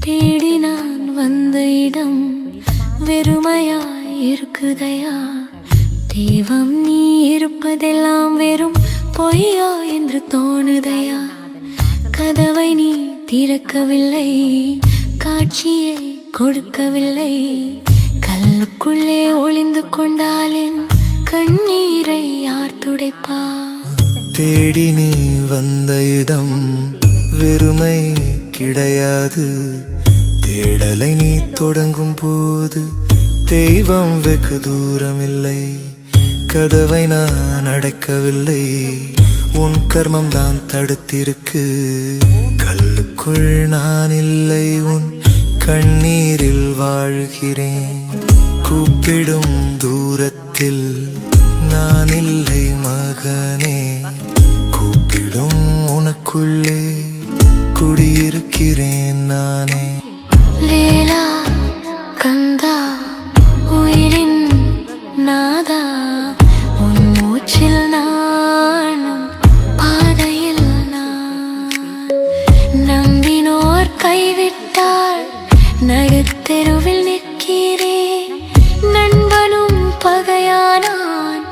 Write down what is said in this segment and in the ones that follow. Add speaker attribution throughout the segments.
Speaker 1: தேடி நான் வந்த இடம் வெறுமையாய் இருக்குதையா? தெய்வம் நீ இருப்பதெல்லாம் வெறும் பொய்யா என்று தோணுதையா? கதவை நீ திறக்கவில்லை, காட்சியை கொடுக்கவில்லை. கல்லுக்குள்ளே ஒளிந்து கொண்டாலின் கண்ணீரை யார் துடைப்பா?
Speaker 2: தேடி நீ வந்த இடம் வெறுமை கிடையாது. தேடலை நீ தொடங்கும் போது தெய்வம் வெகு தூரம் இல்லை. கதவை நான் அடைக்கவில்லை, உன் கர்மம் தான் தடுத்திருக்கு. கல்லுக்குள் நான் இல்லை, உன் கண்ணீரில் வாழ்கிறேன். கூப்பிடும் தூரத்தில் நான் இல்லை மகனே, கூப்பிடும் உனக்குள்ளே குடியிருக்கிறேன் நானே.
Speaker 1: லேலா கந்தா உயிரின் நாதா, உன் மூச்சில் நானும் பாதையில் நான். நம்பினோர் கைவிட்டால் நடுத்தெருவில் நிற்கிறேன். நண்பனும் பகையானான்,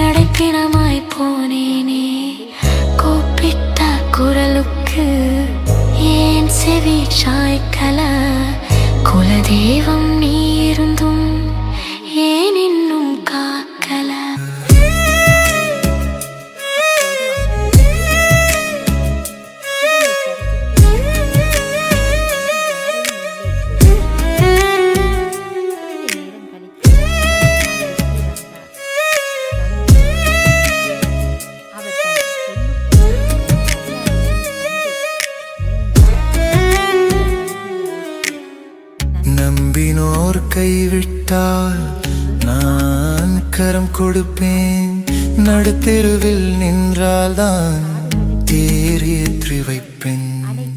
Speaker 1: நடைப்பிணமாய் போனேனே. கூப்பிட்ட குரலுக்கு ஏன் செவி சாய்க்கல? குலதெய்வம் நீ இருந்தும் ஏன் இன்னும் காக்கல?
Speaker 2: நம்பினோர் கைவிட்டால் நான் கரம் கொடுப்பேன். நடுத்தெருவில் நின்றால்தான் தேர் ஏற்றி வைப்பேன்.